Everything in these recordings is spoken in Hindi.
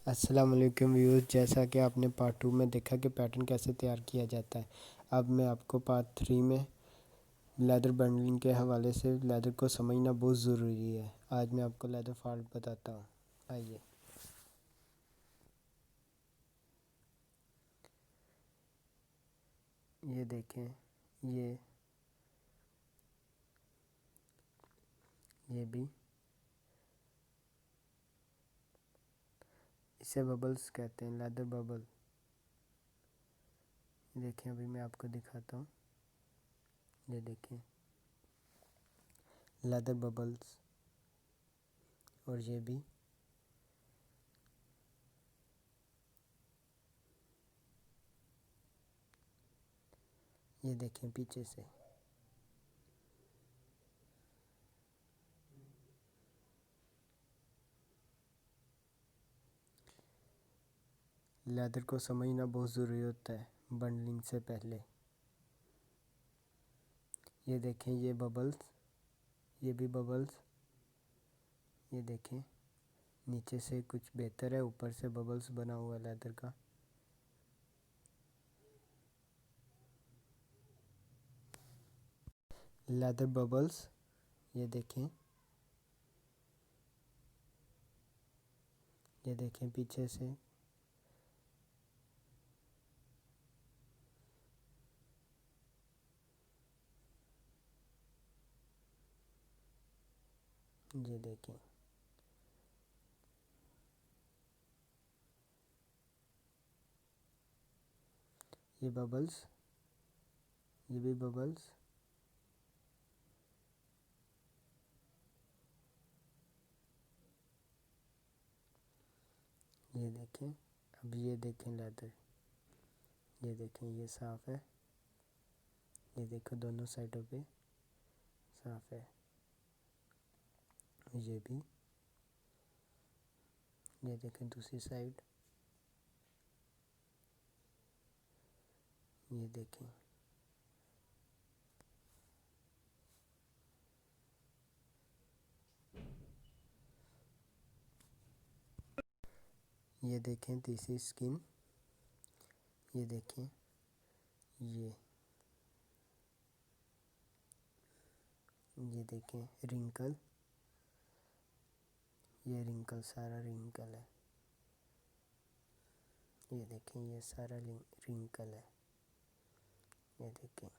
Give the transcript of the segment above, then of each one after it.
अस्सलाम वालेकुम व्यूअर्स। जैसा कि आपने पार्ट 2 में देखा कि पैटर्न कैसे तैयार किया जाता है, अब मैं आपको पार्ट 3 में लेदर बंडलिंग के हवाले से लेदर को समझना बहुत ज़रूरी है। आज मैं आपको लेदर फॉल्ट बताता हूँ। आइए, ये देखें, ये भी, इसे बबल्स कहते हैं, लेदर बबल। देखें, अभी मैं आपको दिखाता हूँ। ये देखें, लेदर बबल्स। और ये भी, ये देखें पीछे से। लेदर को समझना बहुत ज़रूरी होता है बंडलिंग से पहले। ये देखें, ये बबल्स, ये भी बबल्स। ये देखें, नीचे से कुछ बेहतर है, ऊपर से बबल्स बना हुआ है लेदर का। लेदर बबल्स, ये देखें, ये देखें पीछे से। ये देखें, ये बबल्स, ये भी बबल्स। ये देखें, अब ये देखें लेदर, ये देखें, ये साफ़ है। ये देखो दोनों साइडों पे साफ़ है। ये भी, ये देखें दूसरी साइड। ये देखें, ये देखें तीसरी स्किन। ये देखें, ये देखें रिंकल। ये रिंकल, सारा रिंकल है। ये देखें, ये सारा रिंकल है। ये देखें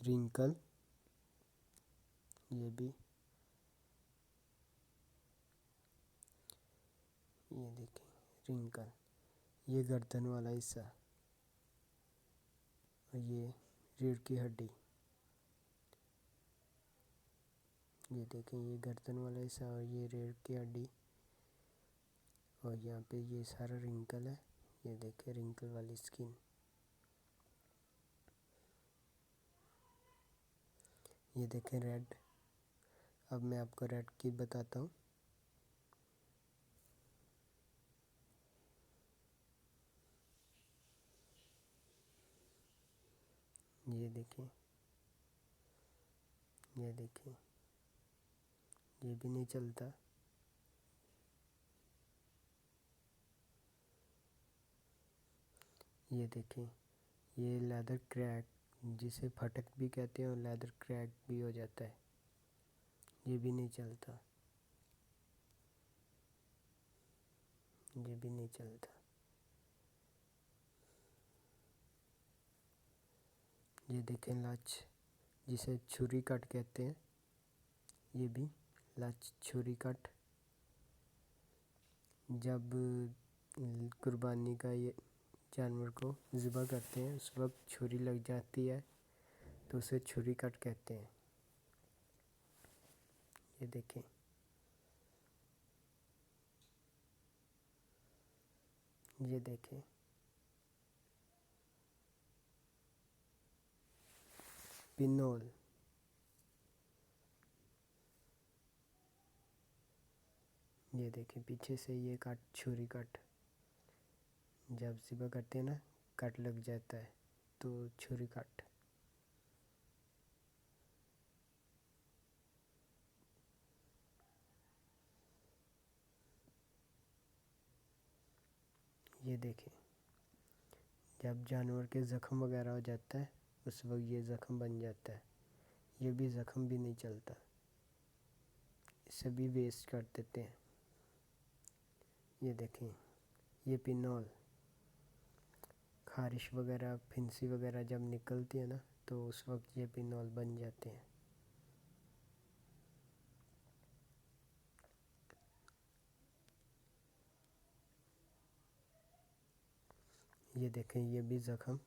रिंकल। ये भी, ये देखें रिंकल। ये गर्दन वाला हिस्सा और ये रीढ़ की हड्डी। ये देखें, ये गर्दन वाला हिस्सा और ये रीढ़ की हड्डी। और यहाँ पे ये सारा रिंकल है। ये देखें रिंकल वाली स्किन। ये देखें रेड। अब मैं आपको रेड की बताता हूँ। ये देखें, ये देखें, ये भी नहीं चलता। ये देखें, ये लेदर क्रैक, जिसे फटक भी कहते हैं और लेदर क्रैक भी हो जाता है। ये भी नहीं चलता, ये भी नहीं चलता। ये देखें लाच, जिसे छुरी कट कहते हैं। ये भी लाच, छुरी कट। जब कुर्बानी का ये जानवर को ज़िबा करते हैं उस वक्त छुरी लग जाती है तो उसे छुरी कट कहते हैं। ये देखें, ये देखें पिनोल। ये देखें पीछे से ये कट, छुरी कट। जब ज़िबा करते हैं ना, कट लग जाता है तो छुरी कट। ये देखें, जब जानवर के ज़ख्म वगैरह हो जाता है उस वक्त ये ज़ख्म बन जाता है। ये भी ज़ख्म भी नहीं चलता, इसे भी वेस्ट कर देते हैं। ये देखें, ये पिनॉल, खारिश वगैरह फिंसी वगैरह जब निकलती है ना तो उस वक्त ये पिनॉल बन जाते हैं। ये देखें, ये भी ज़ख्म।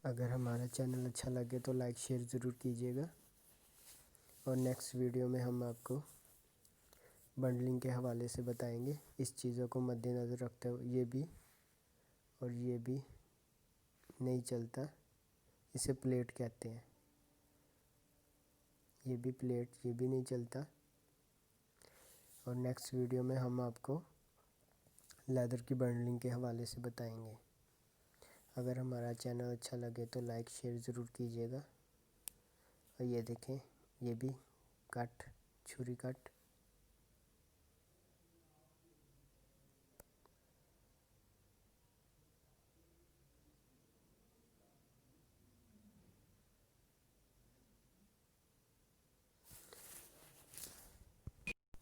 अगर हमारा चैनल अच्छा लगे तो लाइक शेयर ज़रूर कीजिएगा। और नेक्स्ट वीडियो में हम आपको बंडलिंग के हवाले से बताएंगे। इस चीज़ों को मद्देनज़र रखते हुए ये भी और ये भी नहीं चलता, इसे प्लेट कहते हैं। ये भी प्लेट, ये भी नहीं चलता। और नेक्स्ट वीडियो में हम आपको लेदर की बंडलिंग के हवाले से बताएंगे। अगर हमारा चैनल अच्छा लगे तो लाइक शेयर ज़रूर कीजिएगा। और ये देखें, ये भी कट, छुरी कट।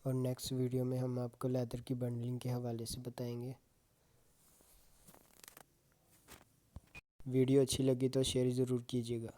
और नेक्स्ट वीडियो में हम आपको लेदर की बंडलिंग के हवाले से बताएंगे। वीडियो अच्छी लगी तो शेयर ज़रूर कीजिएगा।